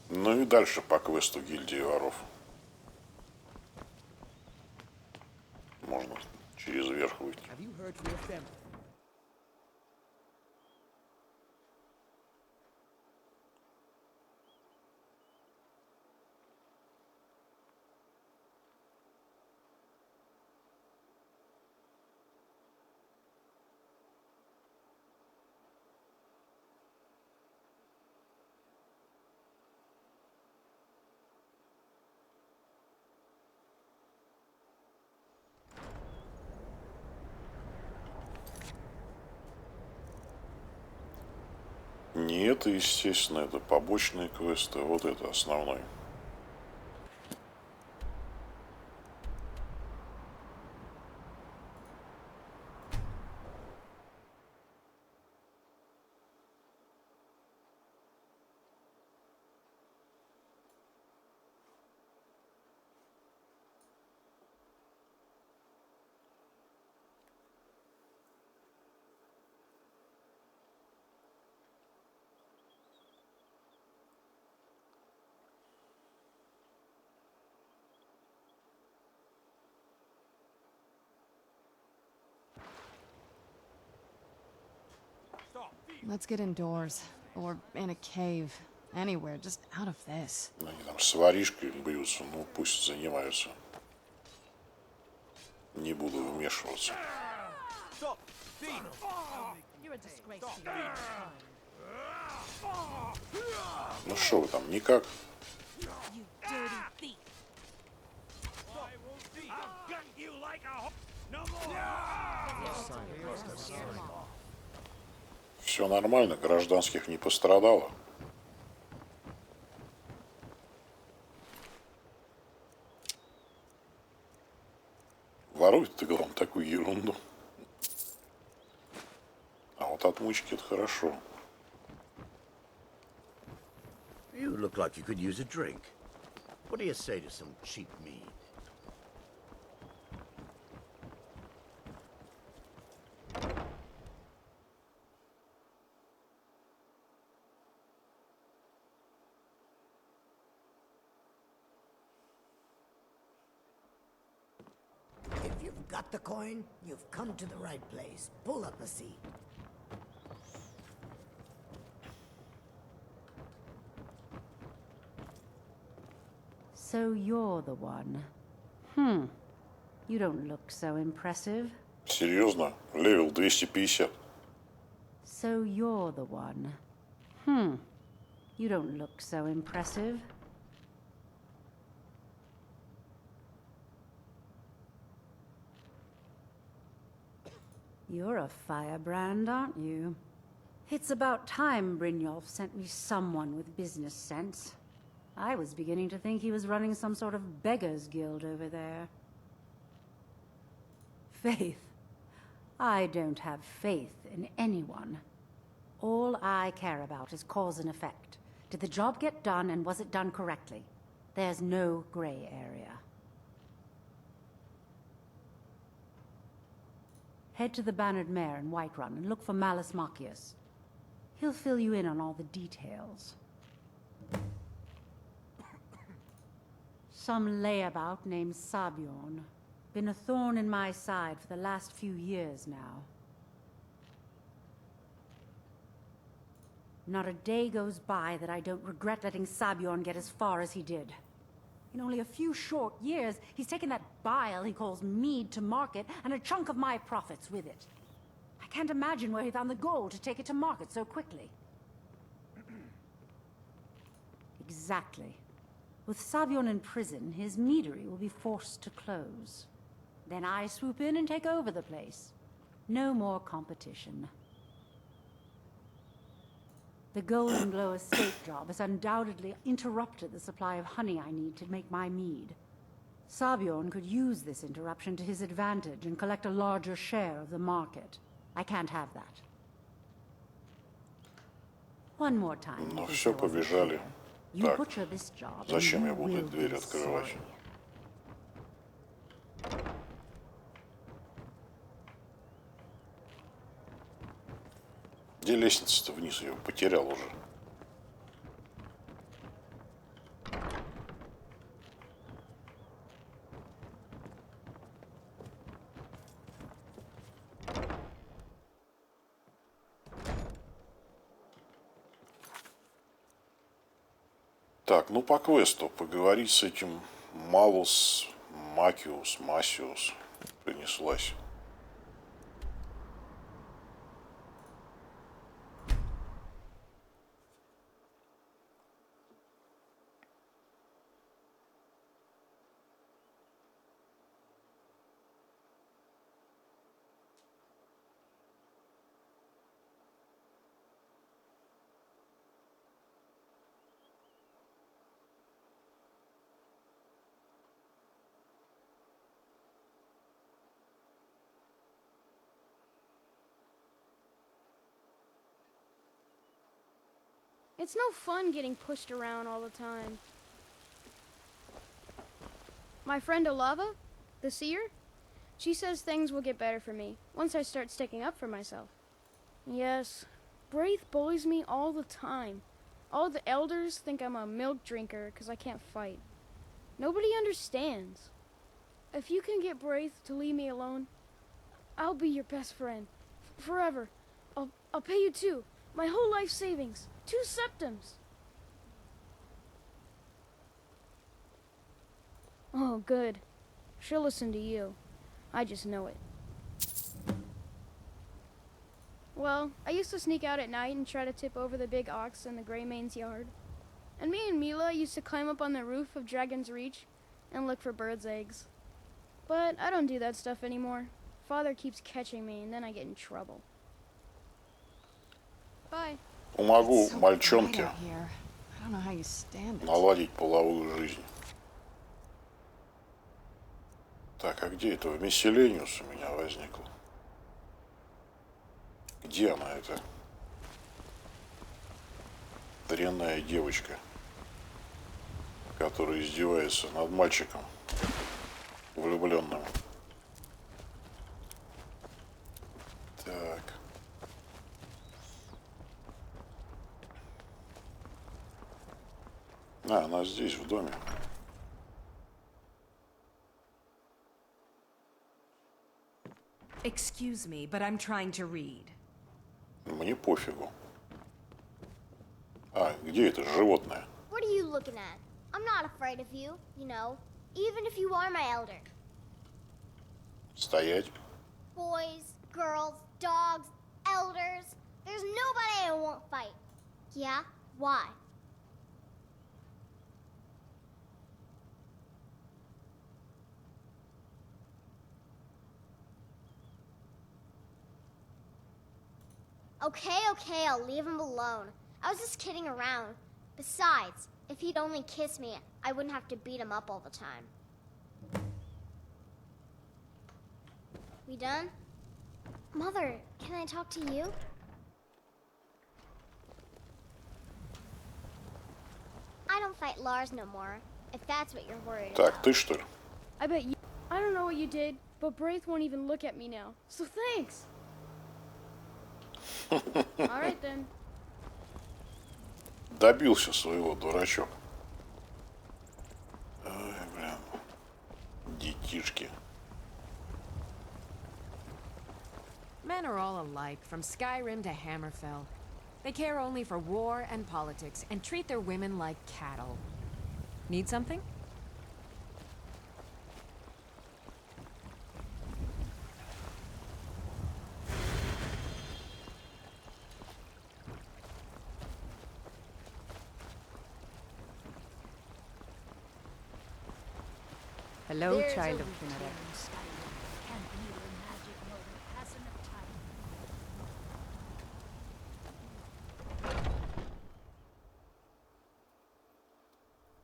Ну и дальше по квесту гильдии воров. Можно через верх выйти. Не это, естественно, это побочные квесты, вот это основной. Let's get indoors. Or in a cave. Anywhere, just out of this. Они там с воришкой бьются, ну пусть занимаются. Не буду вмешиваться. Ну что вы там, никак? Все нормально, гражданских не пострадало. Ворует ты, главное, такую ерунду. А вот отмычки это хорошо. You look like you could use a drink. What do you say to some cheap mead? If you've got the coin, you've come to the right place. Pull up a seat. So you're the one. You don't look so impressive. Серьезно? Левел 250. So you're the one. You don't look so impressive. You're a firebrand, aren't you? It's about time Brynjolf sent me someone with business sense. I was beginning to think he was running some sort of beggars guild over there. Faith. I don't have faith in anyone. All I care about is cause and effect. Did the job get done, and was it done correctly? There's no gray area. Head to the Bannered Mare in Whiterun and look for Malus Macius. He'll fill you in on all the details. Some layabout named Sabjorn. Been a thorn in my side for the last few years now. Not a day goes by that I don't regret letting Sabjorn get as far as he did. In only a few short years, he's taken that bile he calls mead to market, and a chunk of my profits with it. I can't imagine where he found the gold to take it to market so quickly. Exactly. With Sabjorn in prison, his meadery will be forced to close. Then I swoop in and take over the place. No more competition. The Golden Glow estate job has undoubtedly interrupted the supply of honey I need to make my mead. Sabjorn could use this interruption to his advantage and collect a larger share of the market. I can't have that. One more time. Ну все, побежали. You Так, butcher this job, зачем and я you буду will дверь be открывать? sorry. Где лестница-то вниз? Я ее потерял уже. Так, ну по квесту поговорить с этим Малус Масиус принеслась. It's no fun getting pushed around all the time. My friend Olava, the seer, she says things will get better for me once I start sticking up for myself. Yes, Braith bullies me all the time. All the elders think I'm a milk drinker because I can't fight. Nobody understands. If you can get Braith to leave me alone, I'll be your best friend. Forever. I'll pay you too. My whole life savings. 2 septims. Oh, good. She'll listen to you. I just know it. Well, I used to sneak out at night and try to tip over the big ox in the Greymane's yard. And me and Mila used to climb up on the roof of Dragon's Reach and look for birds' eggs. But I don't do that stuff anymore. Father keeps catching me and then I get in trouble. Bye. Помогу It's so bright мальчонке out here. I don't know how you stand it. наладить половую жизнь. Так, а где это Мисселениус у меня возникла? Где она, эта дрянная девочка, которая издевается над мальчиком влюбленным? Так. А, она здесь, в доме. Excuse me, but I'm trying to read. Мне пофигу. А, где это животное? What are you looking at? I'm not afraid of you, you know, even if you are my elder. Стоять. Boys, girls, dogs, elders. There's nobody I won't fight. Yeah? Why? Okay, I'll leave him alone. I was just kidding around. Besides, if he'd only kiss me, I wouldn't have to beat him up all the time. We done? Mother, can I talk to you? I don't fight Lars no more, if that's what you're worried Так, about. ты что ли? I bet you. I don't know what you did, but Braith won't even look at me now. So thanks. All right then. Добился своего, дурачок. Ой, блин. Детишки. Men are all alike, from Skyrim to Hammerfell. They care only for war and politics, and treat their women like cattle. Need something? Hello, There's child a of weekend Kinnereth. in Skyrim. Can't believe the magic moment. Passing of time.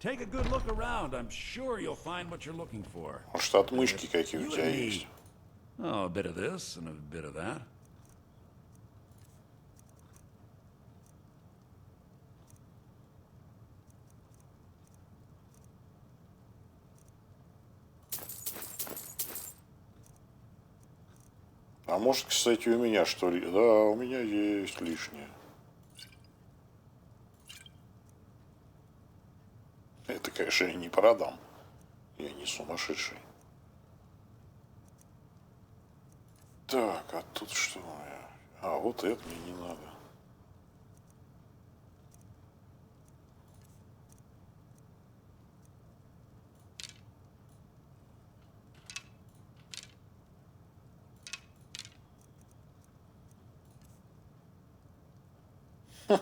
Take a good look around. I'm sure you'll find what you're looking for. Может, отмычки какие у You тебя and me. есть? Oh, a bit of this and a bit of that. А может, кстати, у меня что ли? Да, у меня есть лишнее. Это, конечно, я не продам. Я не сумасшедший. Так, а тут что у меня? А, вот это мне не надо. Ну,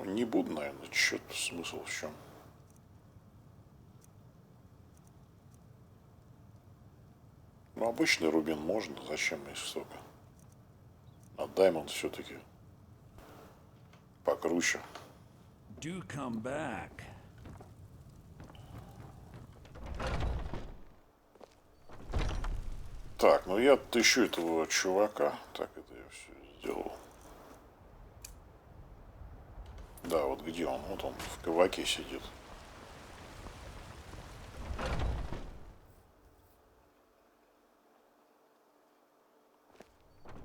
не буду, наверное, что-то смысл в чем. Ну, обычный рубин можно, зачем мне столько? А Diamond все-таки покруче. Do come back. Так, ну я отыщу этого чувака. Так, это я все сделал. Да, вот где он? Вот он в кабаке сидит.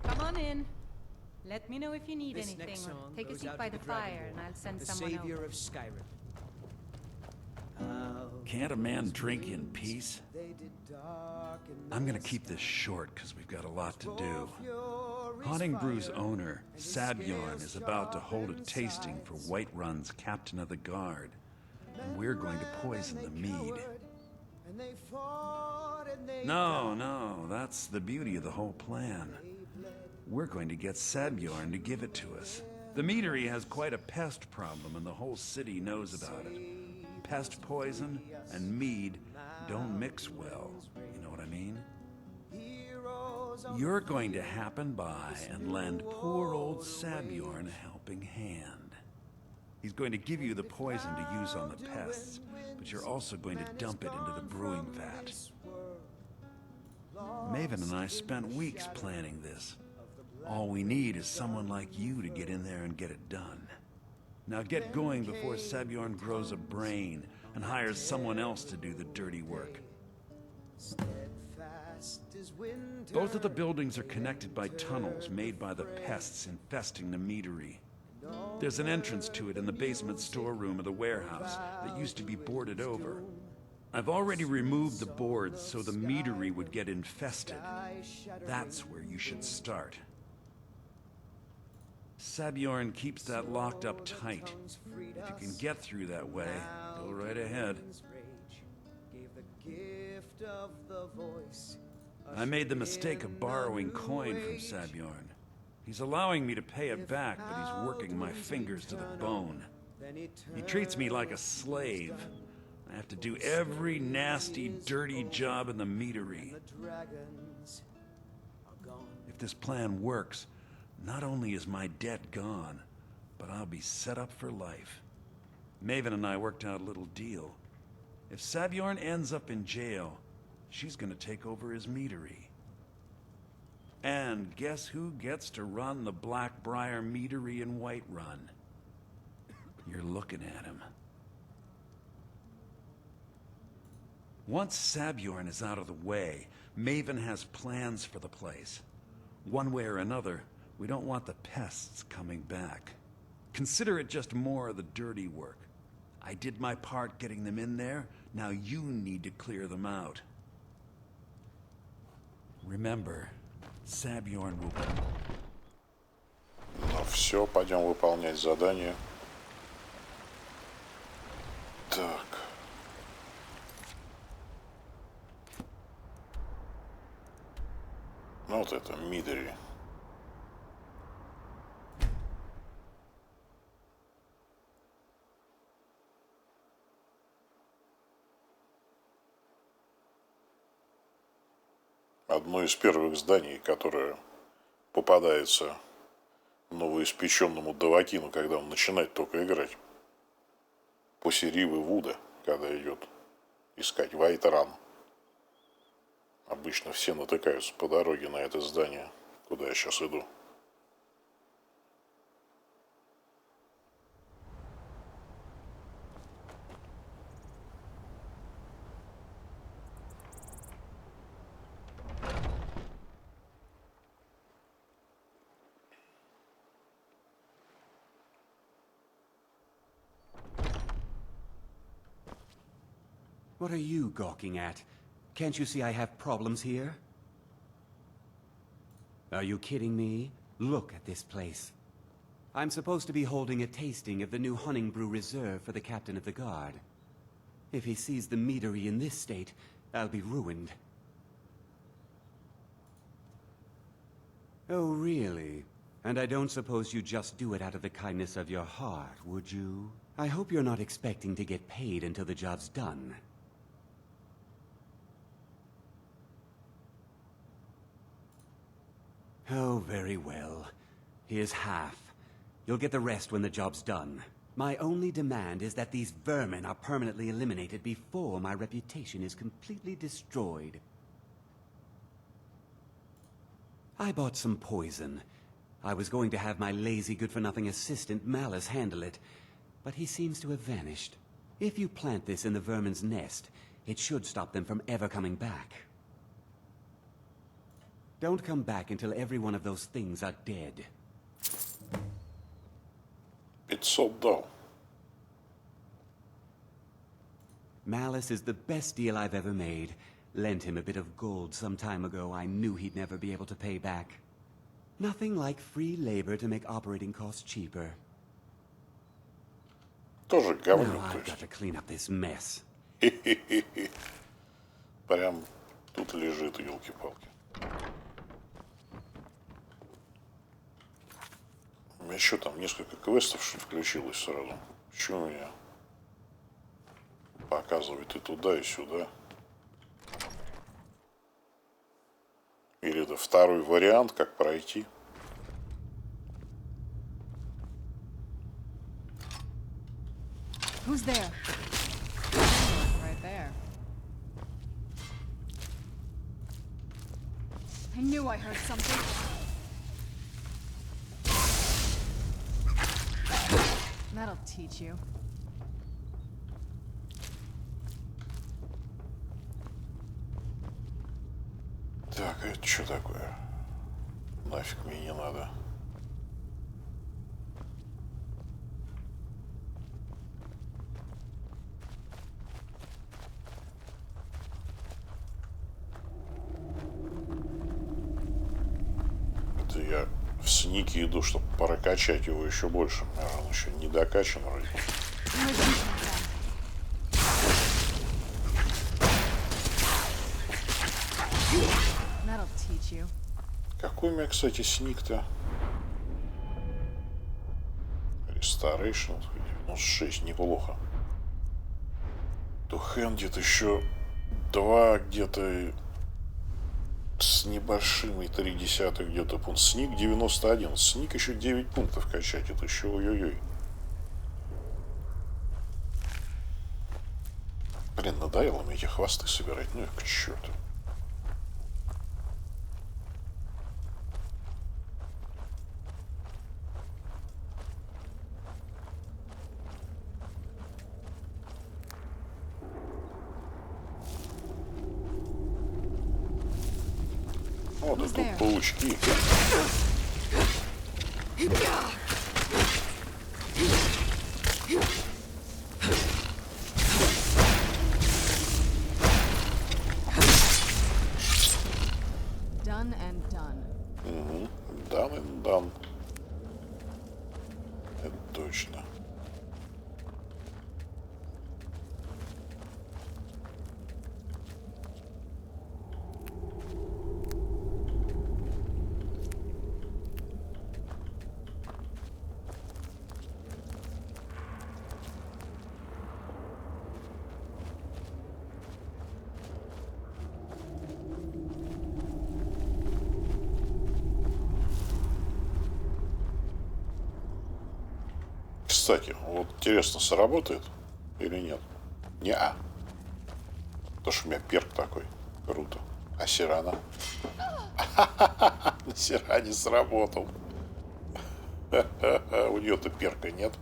Come on in. Let me know if you need This anything. next Or song take a goes seat out by to the the fire, Dragonborn, and I'll send the someone savior over. of Skyrim. Can't a man drink in peace? I'm gonna keep this short because we've got a lot to do. Haunting Brew's owner, Sabjorn, is about to hold a tasting for Whiterun's captain of the guard. And we're going to poison the mead. No, that's the beauty of the whole plan. We're going to get Sabjorn to give it to us. The meadery has quite a pest problem and the whole city knows about it. Pest poison and mead don't mix well, you know what I mean? You're going to happen by and lend poor old Sabjorn a helping hand. He's going to give you the poison to use on the pests, but you're also going to dump it into the brewing vat. Maven and I spent weeks planning this. All we need is someone like you to get in there and get it done. Now get going before Sabjorn grows a brain and hires someone else to do the dirty work. Both of the buildings are connected by tunnels made by the pests infesting the meadery. There's an entrance to it in the basement storeroom of the warehouse that used to be boarded over. I've already removed the boards so the meadery would get infested. That's where you should start. Sabjorn keeps that locked up tight. If you can get through that way, go right ahead. I made the mistake of borrowing coin from Sabjorn. He's allowing me to pay it back, but he's working my fingers to the bone. He treats me like a slave. I have to do every nasty, dirty job in the meadery. If this plan works, not only is my debt gone, but I'll be set up for life. Maven and I worked out a little deal. If Sabjorn ends up in jail, she's gonna take over his meadery. And guess who gets to run the Blackbriar meadery in Whiterun? You're looking at him. Once Sabjorn is out of the way, Maven has plans for the place. One way or another, we don't want the pests coming back. Consider it just more of the dirty work. I did my part getting them in there, now you need to clear them out. Remember, Sabjorn will... Ну все, пойдем выполнять задание. Так. Ну вот это, Мидери. Одно из первых зданий, которое попадается новоиспеченному Давакину, когда он начинает только играть. После Ривы Вуда, когда идет искать Вайтеран. Обычно все натыкаются по дороге на это здание, куда я сейчас иду. What are you gawking at? Can't you see I have problems here? Are you kidding me? Look at this place. I'm supposed to be holding a tasting of the new Hunting Brew Reserve for the captain of the guard. If he sees the meadery in this state, I'll be ruined. Oh, really? And I don't suppose you just do it out of the kindness of your heart, would you? I hope you're not expecting to get paid until the job's done. Oh, very well. Here's half. You'll get the rest when the job's done. My only demand is that these vermin are permanently eliminated before my reputation is completely destroyed. I bought some poison. I was going to have my lazy, good-for-nothing assistant Malice handle it, but he seems to have vanished. If you plant this in the vermin's nest, it should stop them from ever coming back. Don't come back until every one of those things are dead. $500. Malice is the best deal I've ever made. Lent him a bit of gold some time ago I knew he'd never be able to pay back. Nothing like free labor to make operating costs cheaper. Тоже говно, Now то I've got есть. to clean up this mess. Прям тут лежит, елки-палки. У меня еще там несколько квестов что включилось сразу. Почему меня показывает и туда, и сюда? Или это второй вариант, как пройти? Who's there? Right there. I knew I heard something. That'll teach you. Так, а это что такое? Нафиг мне не надо. Это я в сники иду, чтобы прокачать его еще больше. Наверное, он еще не докачан вроде. That'll teach you. Какой у меня, кстати, сник-то? Restoration 96, неплохо. To Handed еще 2 где-то с небольшим и 0,3 где-то пункт. Сник 91. Сник еще 9 пунктов качать. Это еще ой-ой-ой. Блин, надоело мне эти хвосты собирать. Ну их к черту. Вот и тут паучки. Done and done. Угу. Done and done. Это точно. Кстати, вот интересно, сработает или нет? Не-а. Потому что у меня перк такой. Круто. А Сирана? На Сиране сработал. У нее-то перка нет.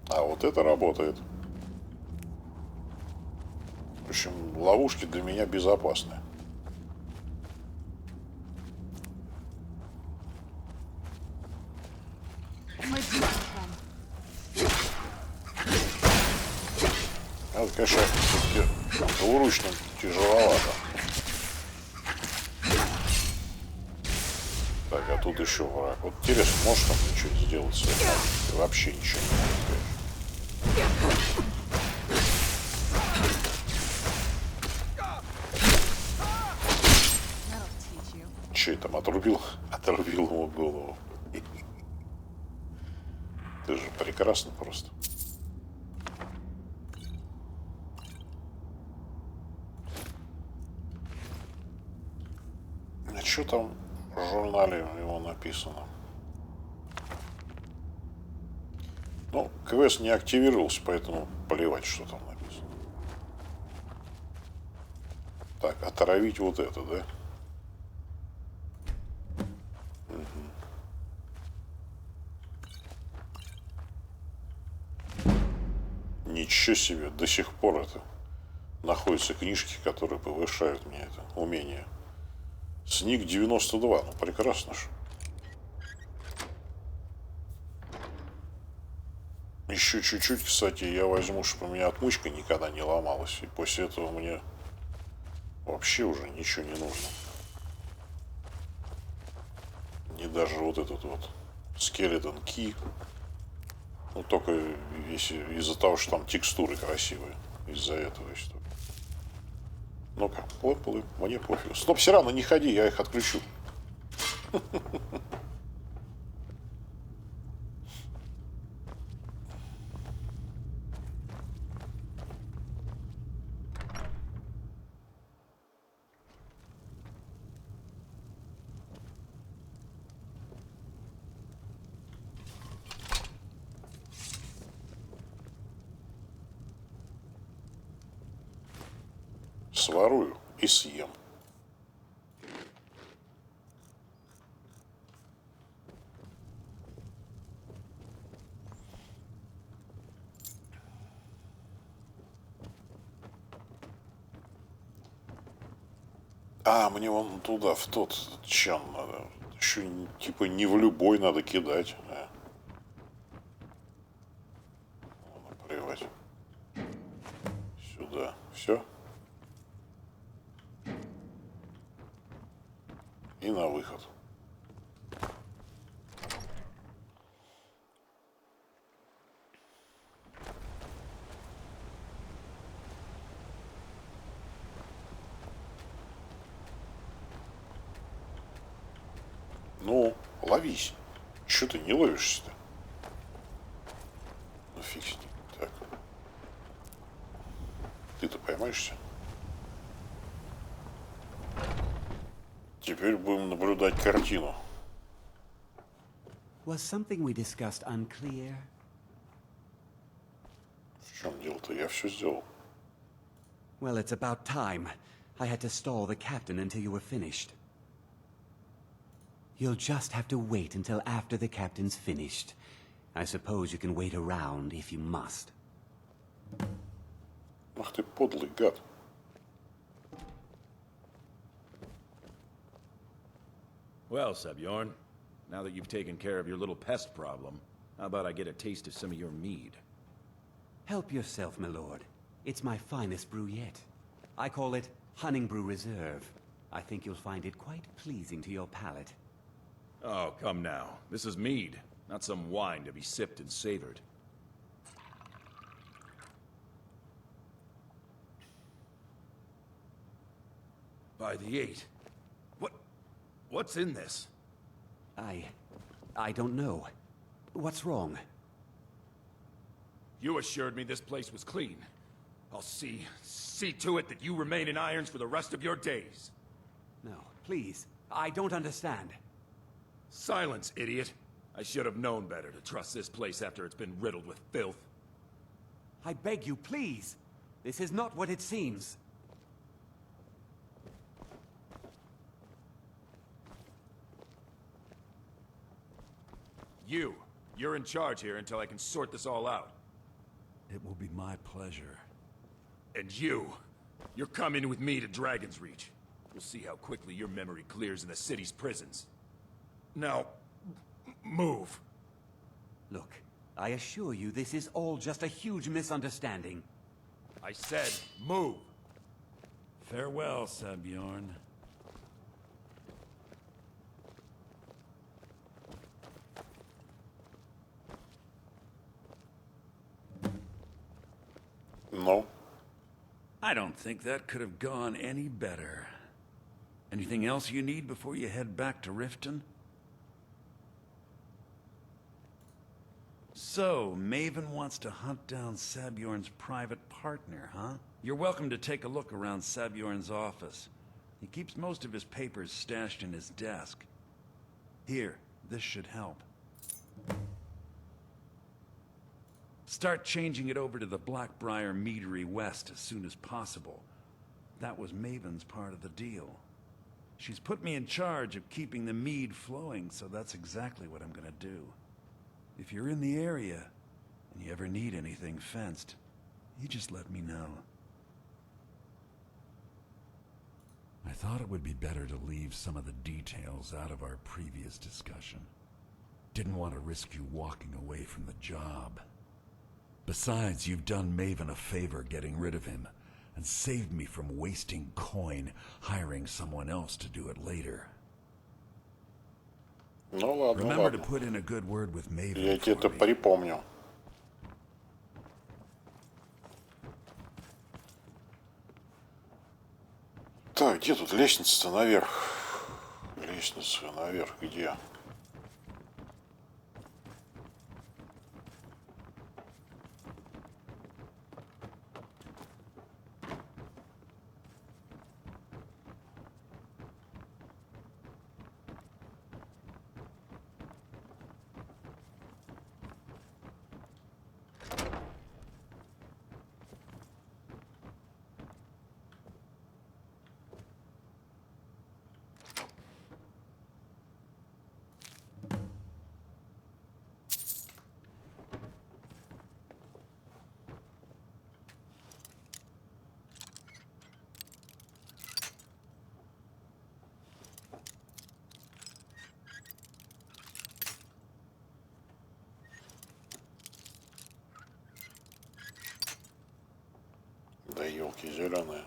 А вот это работает. В общем, ловушки для меня безопасны. Это, конечно, все-таки двуручным тяжеловато. Так, а тут еще враг. Вот интересно, может там что-нибудь сделать с этим? Ты вообще ничего не можешь. That'll teach you. Че там, отрубил ему голову. Ты же прекрасно просто. А что там в журнале его написано? Ну, квест не активировался, поэтому плевать, что там написано. Так, отравить вот это, да? Ничего себе, до сих пор это находятся книжки, которые повышают мне это умение. Сник 92, ну прекрасно же. Еще чуть-чуть, кстати, я возьму, чтобы у меня отмычка никогда не ломалась. И после этого мне вообще уже ничего не нужно. Не даже вот этот вот Skeleton Key. Ну, только из-за того, что там текстуры красивые. Из-за этого и что. Ну-ка, плыв, мне пофиг. Стоп, все равно не ходи, я их отключу. Сворую и съем. А, мне вон туда, в тот чан надо. Еще типа не в любой надо кидать. Ладно, плевать. Сюда. Все. И на выход. Ну, ловись. Че ты не ловишься-то? Ну, фиг с ним. Так. Ты-то поймаешься? Теперь будем наблюдать картину. Was something we discussed unclear? В чем дело-то? Я все сделал. Well, it's about time. I had to stall the captain until you were finished. You'll just have to wait until after the captain's finished. I suppose you can wait around if you must. Ах ты подлый гад. Well, Sebjorn, now that you've taken care of your little pest problem, how about I get a taste of some of your mead? Help yourself, my lord. It's my finest brew yet. I call it Honningbrew Reserve. I think you'll find it quite pleasing to your palate. Oh, come now. This is mead, not some wine to be sipped and savored. By the 8. What's in this? I don't know. What's wrong? You assured me this place was clean. I'll see to it that you remain in irons for the rest of your days. No, please. I don't understand. Silence, idiot. I should have known better to trust this place after it's been riddled with filth. I beg you, please. This is not what it seems. You're in charge here until I can sort this all out. It will be my pleasure. And you're coming with me to Dragon's Reach. We'll see how quickly your memory clears in the city's prisons. Now, move. Look, I assure you this is all just a huge misunderstanding. I said, move. Farewell, Sebjorn. No. I don't think that could have gone any better. Anything else you need before you head back to Riften? So, Maven wants to hunt down Sabjorn's private partner, huh? You're welcome to take a look around Sabjorn's office. He keeps most of his papers stashed in his desk. Here, this should help. Start changing it over to the Blackbriar Meadery West as soon as possible. That was Maven's part of the deal. She's put me in charge of keeping the mead flowing, so that's exactly what I'm gonna do. If you're in the area, and you ever need anything fenced, you just let me know. I thought it would be better to leave some of the details out of our previous discussion. Didn't want to risk you walking away from the job. Besides, you've done Maven a favor getting rid of him, and saved me from wasting coin hiring someone else to do it later. Ну ладно, Remember ладно. to put in a good word with Maven. Я тебе это припомню. Так, где тут лестница-то наверх? Лестница наверх где? Да елки зеленые.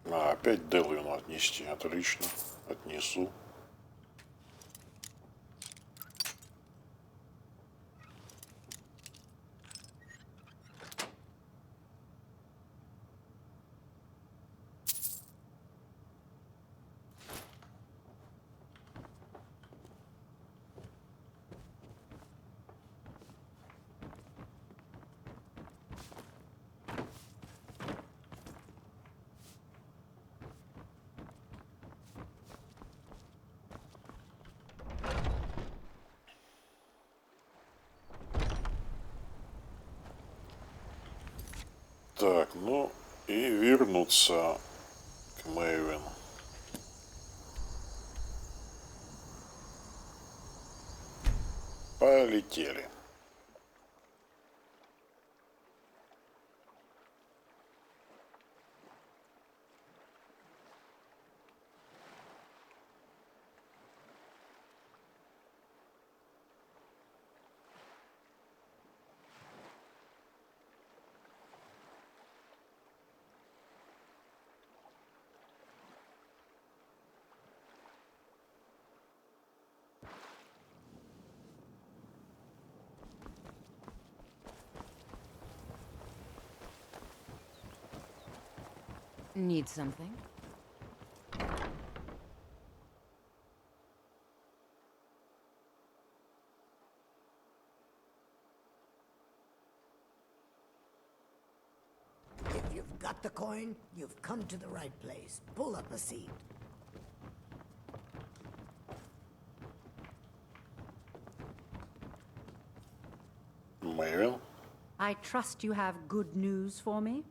А, опять Делвину отнести. Отлично. Отнесу. Так, ну и вернуться к Мэйвен. Полетели. Need something? If you've got the coin, you've come to the right place. Pull up a seat. Мэйвен? I trust you have good news for me?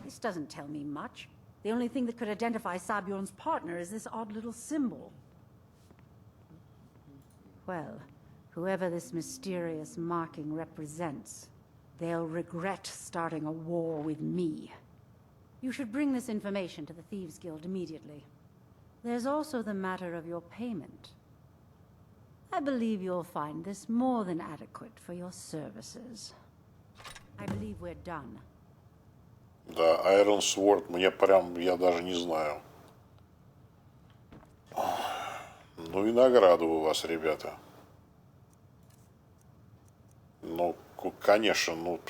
This doesn't tell me much. The only thing that could identify Sabjorn's partner is this odd little symbol. Well, whoever this mysterious marking represents, they'll regret starting a war with me. You should bring this information to the Thieves Guild immediately. There's also the matter of your payment. I believe you'll find this more than adequate for your services. I believe we're done. Да, Iron Sword, мне прям, я даже не знаю. Ну и награду у вас, ребята. Ну, конечно, ну...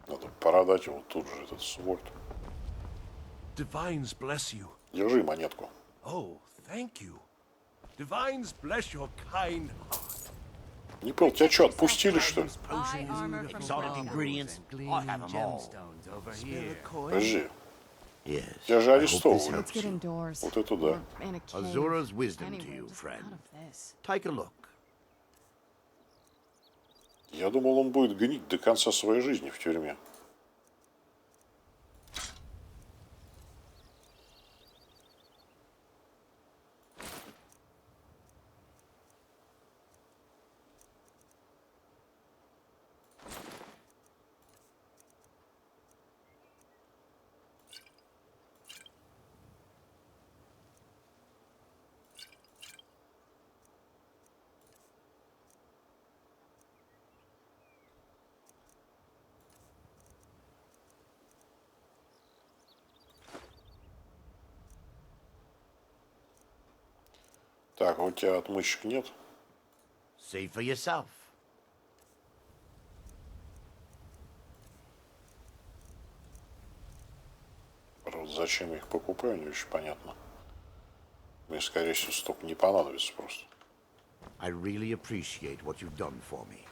Надо продать его тут же, этот сворд. Divines bless you. Держи монетку. Oh, thank you. Divines bless your kind heart. Не понял, тебя что, отпустили, что ли? Exotic ingredients. I have them all. Подожди. Yes. Тебя же арестовывали. Let's get indoors. Вот это да. Or in a cave. Azura's wisdom to Anywhere, you, just friend. out of this. Take a look. Я думал, он будет гнить до конца своей жизни в тюрьме. Так, у тебя отмычек нет? See for yourself. Правда, зачем я их покупаю, не очень понятно. Мне, скорее всего, столько не понадобится просто. I really appreciate what you've done for me.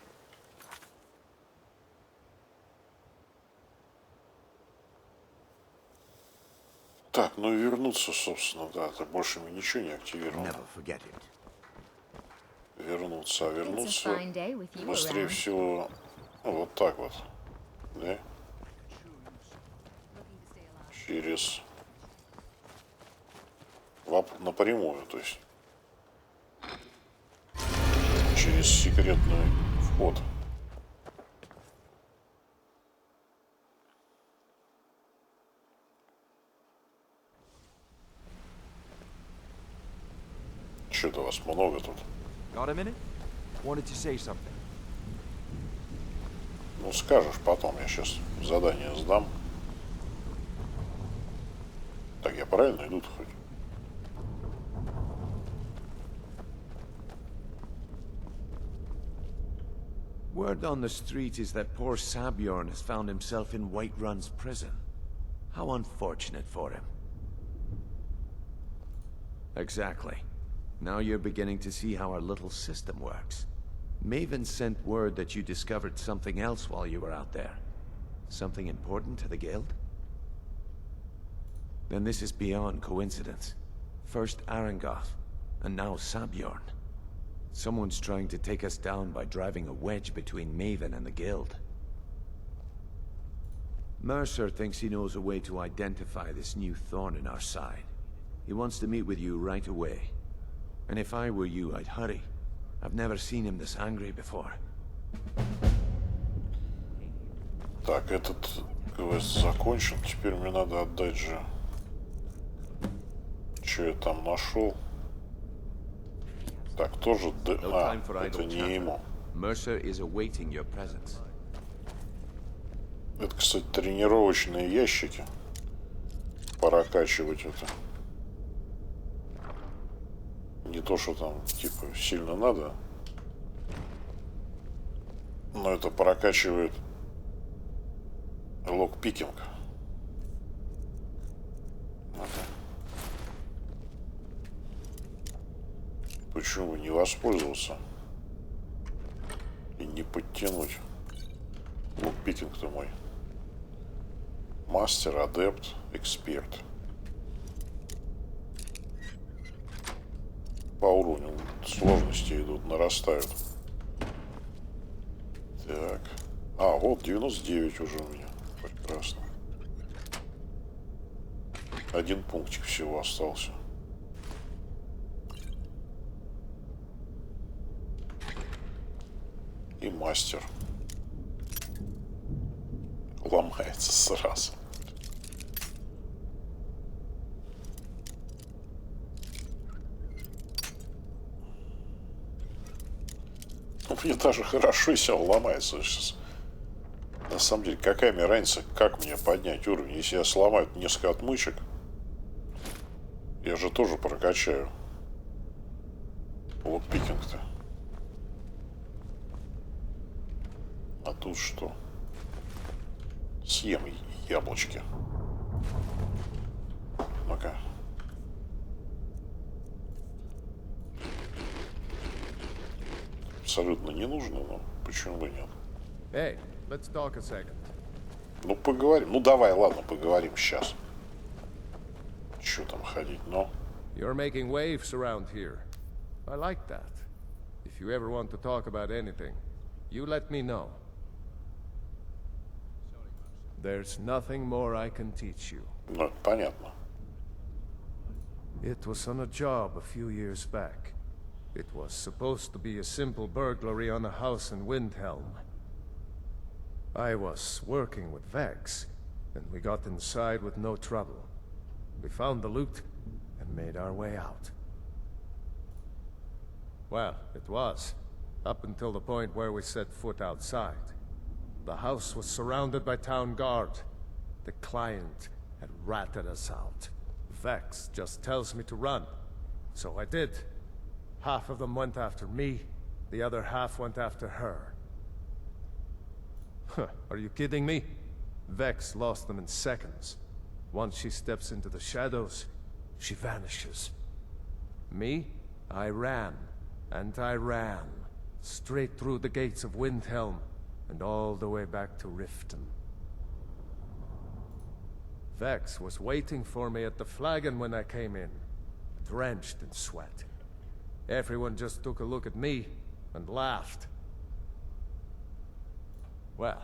Так, ну и вернуться, собственно, да, ты больше мне ничего не активировал. Never forget it. Вернуться, а вернуться быстрее всего, ну, вот так вот, да? Через напрямую, то есть через секретный вход. Что-то вас много тут. Got a minute? Wanted to say something. Ну, скажешь потом, я сейчас задание сдам. Так, я правильно иду-то хоть? Word on the street is that poor Sabjorn has found himself in Whiterun's prison. How unfortunate for him. Exactly. Now you're beginning to see how our little system works. Maven sent word that you discovered something else while you were out there. Something important to the guild? Then this is beyond coincidence. First Arangoth, and now Sabjorn. Someone's trying to take us down by driving a wedge between Maven and the guild. Mercer thinks he knows a way to identify this new thorn in our side. He wants to meet with you right away. And if I were you, I'd hurry. I've never seen him this angry before. Так, этот квест закончен. Теперь мне надо отдать же. Что я там нашел? Так, тоже... это не ему. Mercer is awaiting your presence. Это, кстати, тренировочные ящики. Прокачивать это. Не то, что там, типа, сильно надо. Но это прокачивает локпикинг. Почему бы не воспользоваться и не подтянуть локпикинг-то мой? Мастер, адепт, эксперт. По уровню сложности идут, нарастают. Так. А, вот 99 уже у меня. Прекрасно. Один пунктик всего остался. И мастер. Ломается сразу. Ну, мне даже хорошо, если он ломается сейчас. На самом деле, какая мне разница, как мне поднять уровень? Если я сломаю несколько отмычек, я же тоже прокачаю локпикинг-то. А тут что? Съем яблочки. Ну-ка. Абсолютно не нужно, но почему бы нет? Hey, let's talk a second. Ну, поговорим. Ну, давай, ладно, поговорим сейчас. Чё там ходить, но... You're making waves around here. I like that. If you ever want to talk about anything, you let me know. There's nothing more I can teach you. Ну, понятно. It was on a job a few years back. It was supposed to be a simple burglary on a house in Windhelm. I was working with Vex, and we got inside with no trouble. We found the loot and made our way out. Well, it was, up until the point where we set foot outside. The house was surrounded by town guard. The client had ratted us out. Vex just tells me to run, so I did. Half of them went after me, the other half went after her. Huh, are you kidding me? Vex lost them in seconds. Once she steps into the shadows, she vanishes. Me? I ran, and I ran, straight through the gates of Windhelm, and all the way back to Riften. Vex was waiting for me at the flagon when I came in, drenched in sweat. Everyone just took a look at me and laughed. Well,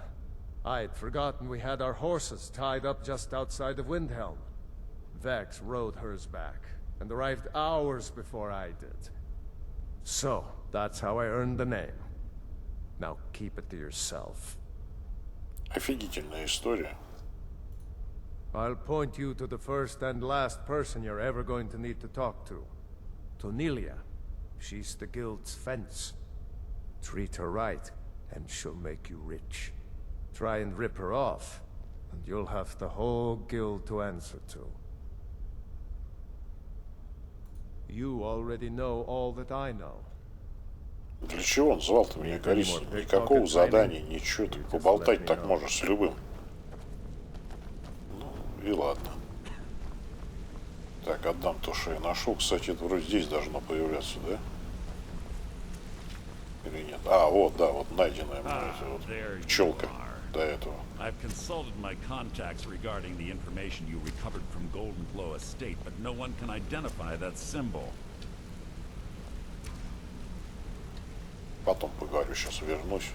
I'd forgotten we had our horses tied up just outside of Windhelm. Vex rode hers back, and arrived hours before I did. So, that's how I earned the name. Now keep it to yourself. Офигительная история. I'll point you to the first and last person you're ever going to need to talk to. Tonelia. She's the guild's fence. Treat her right, and she'll make you rich. Try and rip her off, and you'll have the whole guild to answer to. You already know all that I know. Для чего он звал-то меня, Горис? Никакого задания, ничего. Ты поболтать так можешь с любым. Ну, и ладно. Так, отдам то, что я нашел. Кстати, это вроде здесь должно появляться, да? Или нет? А, вот, да, вот найденная вот пчелка до этого. I've consulted my contacts regarding the information you recovered from Golden Glow Estate, but no one can identify that symbol. Потом поговорю, сейчас вернусь.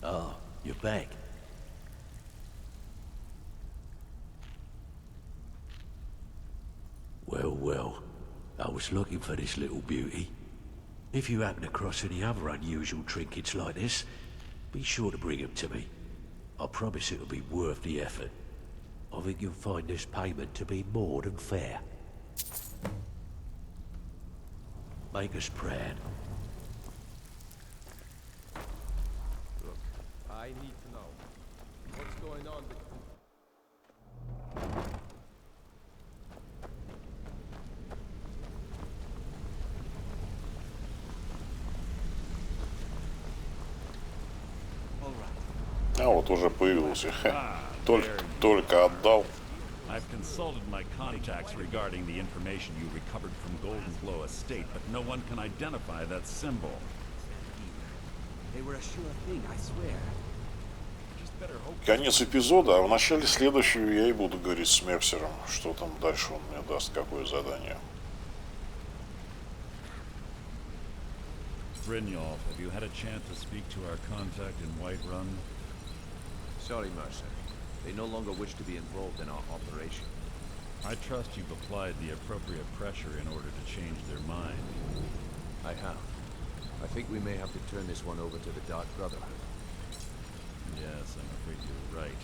Oh, you're back. Well, I was looking for this little beauty. If you happen across any other unusual trinkets like this, be sure to bring them to me. I promise it'll be worth the effort. I think you'll find this payment to be more than fair. Make us proud. Look, I need to know. What's going on with... А вот уже появился. Только отдал. I've consulted my contacts regarding the information you recovered from Golden Glow Estate, but no one can identify that symbol. They were a sure thing, I swear. Конец эпизода, а в начале следующего я и буду говорить с Мерсером, что там дальше он мне даст, какое задание. Brynjolf, have you had a chance to speak to our contact in Whiterun? Sorry, Mercer. They no longer wish to be involved in our operation. I trust you've applied the appropriate pressure in order to change their mind. I have. I think we may have to turn this one over to the Dark Brotherhood. Yes, I'm afraid you're right.